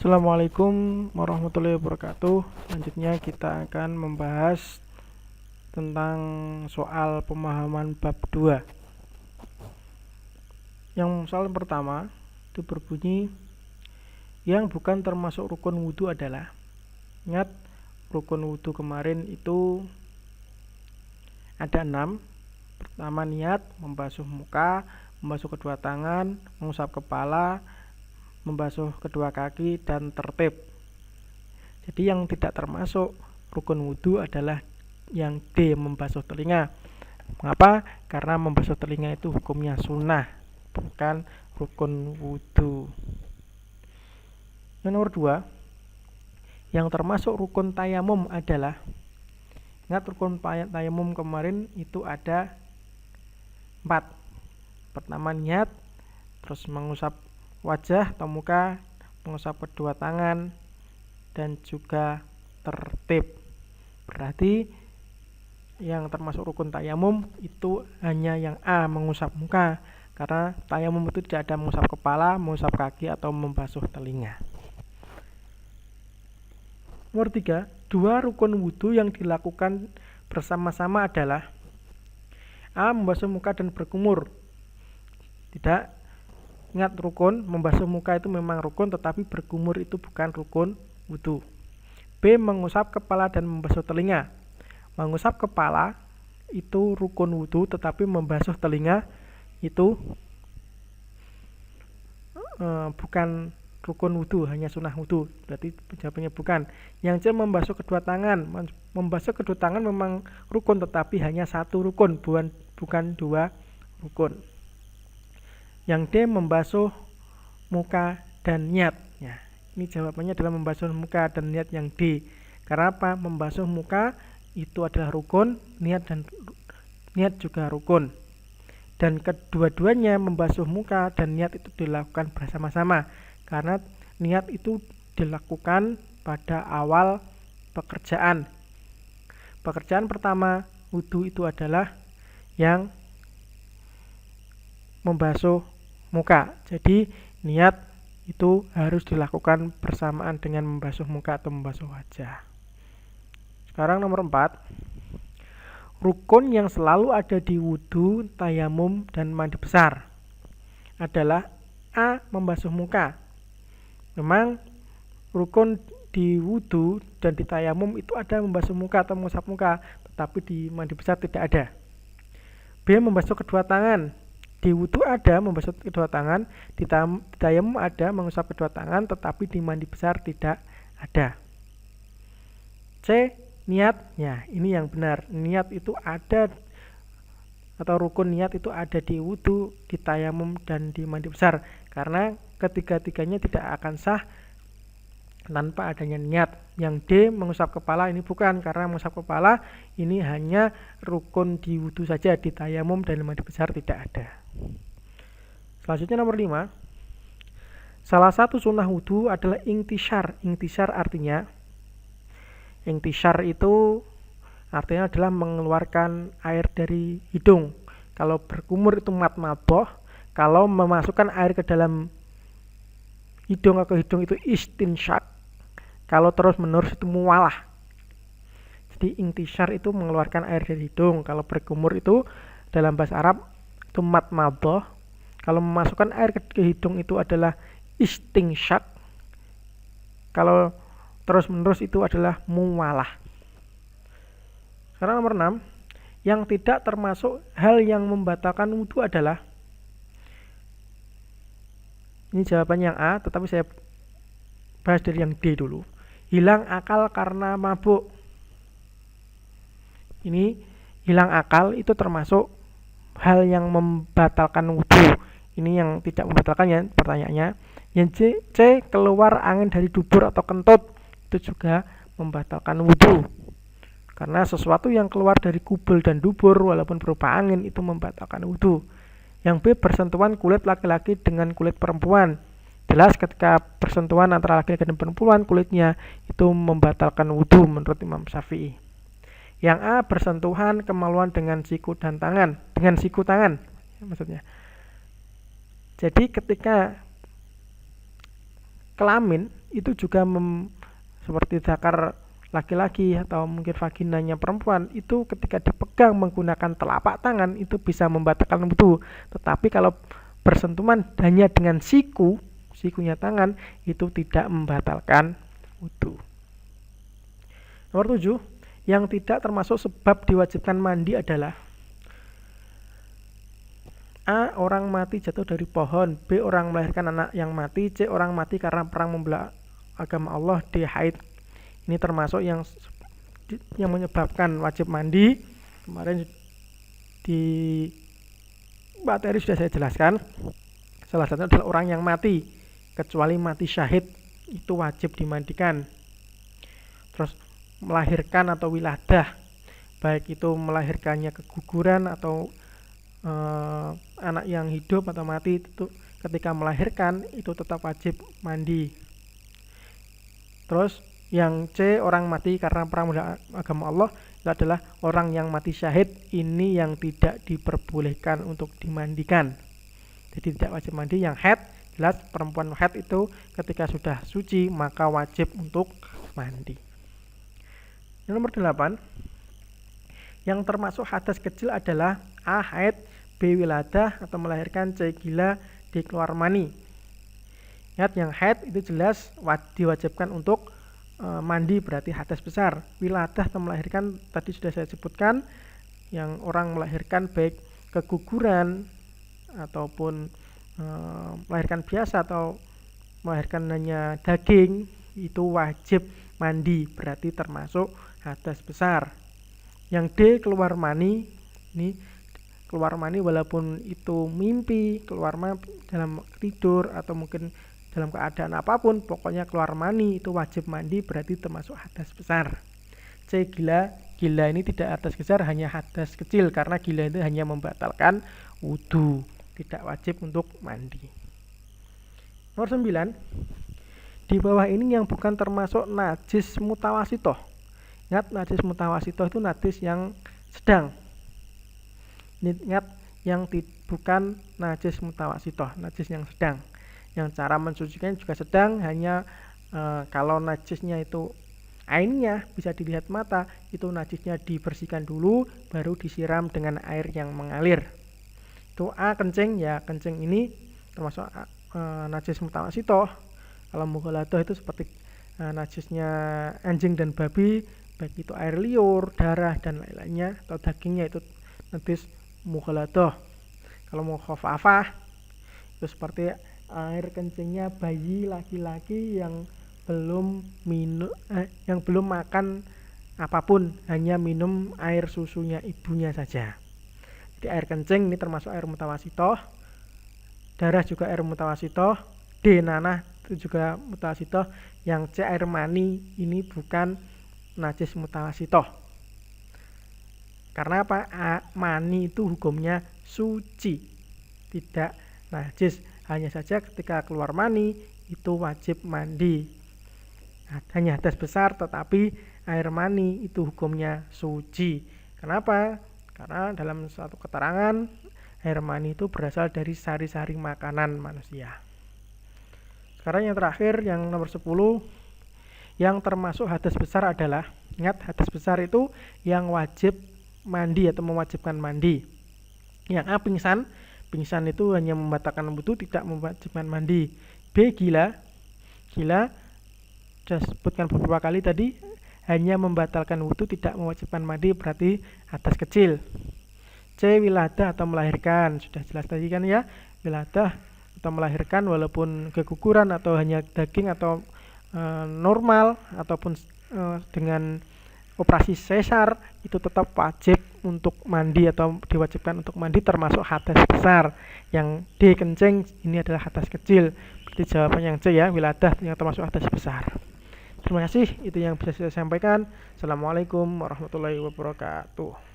Assalamualaikum warahmatullahi wabarakatuh. Selanjutnya kita akan membahas tentang soal pemahaman bab 2. Yang soal pertama itu berbunyi, yang bukan termasuk rukun wudhu adalah. Ingat, rukun wudhu kemarin itu ada 6. Pertama, niat, membasuh muka, membasuh kedua tangan, mengusap kepala, membasuh kedua kaki, dan tertib. Jadi yang tidak termasuk rukun wudhu adalah yang D, membasuh telinga. Mengapa? Karena membasuh telinga itu hukumnya sunnah, bukan rukun wudhu. Yang nomor 2, yang termasuk rukun tayamum adalah, ingat rukun tayamum kemarin itu ada 4. Pertama, niat, terus mengusap wajah atau muka, mengusap kedua tangan, dan juga tertib. Berarti yang termasuk rukun tayamum itu hanya yang A, mengusap muka, karena tayamum itu tidak ada mengusap kepala, mengusap kaki, atau membasuh telinga. Nomor 3, 2 rukun wudhu yang dilakukan bersama-sama adalah A, membasuh muka dan berkumur. Tidak. Ingat, rukun membasuh muka itu memang rukun, tetapi berkumur itu bukan rukun wudhu. B, mengusap kepala dan membasuh telinga. Mengusap kepala itu rukun wudhu, tetapi membasuh telinga itu bukan rukun wudhu, hanya sunnah wudhu. Berarti jawabannya bukan. Yang C, membasuh kedua tangan. Membasuh kedua tangan memang rukun, tetapi hanya 1 rukun, bukan 2 rukun. Yang D, membasuh muka dan niat. Ya, ini jawabannya adalah membasuh muka dan niat yang D. Karena apa? Membasuh muka itu adalah rukun, niat juga rukun. Dan kedua-duanya, membasuh muka dan niat itu dilakukan bersama-sama. Karena niat itu dilakukan pada awal pekerjaan. Pekerjaan pertama wudhu itu adalah yang membasuh muka. Jadi niat itu harus dilakukan bersamaan dengan membasuh muka atau membasuh wajah. Sekarang nomor 4, rukun yang selalu ada di wudhu, tayamum, dan mandi besar adalah A, membasuh muka. Memang rukun di wudhu dan di tayamum itu ada membasuh muka atau mengusap muka, tetapi di mandi besar tidak ada. B, membasuh kedua tangan. Di wudhu ada membasuh kedua tangan, di tayamum ada mengusap kedua tangan, tetapi di mandi besar tidak ada. C, niatnya. Ini yang benar. Niat itu ada, atau rukun niat itu ada di wudhu, di tayamum, dan di mandi besar. Karena ketiga-tiganya tidak akan sah tanpa adanya niat. Yang D, mengusap kepala, ini bukan, karena mengusap kepala ini hanya rukun di wudhu saja, di tayamum dan mandi besar tidak ada. Selanjutnya nomor 5, salah satu sunnah wudhu adalah intisar. Intisar artinya, intisar itu artinya adalah mengeluarkan air dari hidung. Kalau berkumur itu matmadoh, kalau memasukkan air ke dalam hidung atau hidung itu istinsyak, kalau terus menerus itu muwalah. Jadi intisar itu mengeluarkan air dari hidung. Kalau berkumur itu dalam bahasa Arab itu matmadoh. Kalau memasukkan air ke hidung itu adalah istinsyak. Kalau terus menerus itu adalah muwalah. Sekarang nomor 6, yang tidak termasuk hal yang membatalkan wudhu adalah, ini jawabannya yang A, tetapi saya bahas dari yang D dulu. Hilang akal karena mabuk. Ini hilang akal itu termasuk hal yang membatalkan wudhu. Ini yang tidak membatalkan ya pertanyaannya. Yang C, keluar angin dari dubur atau kentut, itu juga membatalkan wudhu. Karena sesuatu yang keluar dari kubul dan dubur walaupun berupa angin itu membatalkan wudhu. Yang B, bersentuhan kulit laki-laki dengan kulit perempuan. Jelas ketika bersentuhan antara laki-laki dan perempuan, kulitnya itu membatalkan wudhu menurut Imam Syafi'i. Yang A, bersentuhan kemaluan dengan siku dan tangan, dengan siku tangan maksudnya. Jadi ketika kelamin itu juga seperti zakar laki-laki atau mungkin vaginanya perempuan, itu ketika dipegang menggunakan telapak tangan itu bisa membatalkan wudu. Tetapi kalau bersentuhan hanya dengan sikunya tangan, itu tidak membatalkan wudu. Nomor 7, yang tidak termasuk sebab diwajibkan mandi adalah A. Orang mati jatuh dari pohon, B. Orang melahirkan anak yang mati, C. Orang mati karena perang membela agama Allah, D. Haid. Ini termasuk yang menyebabkan wajib mandi. Kemarin di materi sudah saya jelaskan. Salah satunya adalah orang yang mati, kecuali mati syahid, itu wajib dimandikan. Terus melahirkan atau wiladah, baik itu melahirkannya keguguran atau anak yang hidup atau mati, itu ketika melahirkan itu tetap wajib mandi. Terus yang C, orang mati karena perang membela agama Allah, itu adalah orang yang mati syahid. Ini yang tidak diperbolehkan untuk dimandikan, jadi tidak wajib mandi. Yang haid, jelas perempuan haid itu ketika sudah suci maka wajib untuk mandi. Yang nomor 8, yang termasuk hadas kecil adalah A. Haid, B. Wiladah atau melahirkan, C. Gila, D. Keluar mani. Ingat, yang haid itu jelas diwajibkan untuk mandi, berarti hadas besar. Wiladah atau melahirkan tadi sudah saya sebutkan, yang orang melahirkan baik keguguran ataupun melahirkan biasa atau melahirkan hanya daging, itu wajib mandi, berarti termasuk hadas besar. Yang D, keluar mani. Ini keluar mani walaupun itu mimpi, keluar mani dalam tidur atau mungkin dalam keadaan apapun, pokoknya keluar mani itu wajib mandi, berarti termasuk hadas besar. C, gila. Gila ini tidak hadas besar, hanya hadas kecil, karena gila itu hanya membatalkan wudu, tidak wajib untuk mandi. Nomor 9, di bawah ini yang bukan termasuk najis mutawasitoh. Ingat, najis mutawasitoh itu najis yang sedang. Ingat, yang bukan najis mutawasitoh, najis yang sedang. Yang cara mensucikan juga sedang, hanya kalau najisnya itu ainnya bisa dilihat mata, itu najisnya dibersihkan dulu, baru disiram dengan air yang mengalir. Itu A, kencing. Ya, kencing ini termasuk najis mutawasitoh. Kalau mughaladah itu seperti najisnya anjing dan babi, baik itu air liur, darah dan lain-lainnya, atau dagingnya, itu najis mughaladah. Kalau mukhafafah itu seperti air kencingnya bayi laki-laki yang belum makan apapun, hanya minum air susunya ibunya saja. Jadi air kencing ini termasuk air mutawasitoh. Darah juga air mutawasitoh. D, nanah itu juga mutawasitoh. Yang C, air mani ini bukan najis mutawasitoh. Karena apa? Mani itu hukumnya suci, tidak najis. Hanya saja ketika keluar mani itu wajib mandi. Hanya hadas besar, tetapi air mani itu hukumnya suci. Kenapa? Karena dalam suatu keterangan, air mani itu berasal dari sari-sari makanan manusia. Sekarang yang terakhir, yang nomor 10, yang termasuk hadas besar adalah, ingat, hadas besar itu yang wajib mandi atau mewajibkan mandi. Yang A, pingsan. Pingsan itu hanya membatalkan wudu, tidak mewajibkan mandi. B, gila. Gila sudah sebutkan beberapa kali tadi, hanya membatalkan wudu, tidak mewajibkan mandi, berarti hadas kecil. C, wiladah atau melahirkan. Sudah jelas tadi kan ya, wiladah atau melahirkan walaupun keguguran atau hanya daging atau normal ataupun dengan operasi sesar, itu tetap wajib untuk mandi atau diwajibkan untuk mandi, termasuk hadas besar. Yang D, kencing, ini adalah hadas kecil. Berarti jawaban yang C ya, wiladah yang termasuk hadas besar. Terima kasih, itu yang bisa saya sampaikan. Assalamualaikum warahmatullahi wabarakatuh.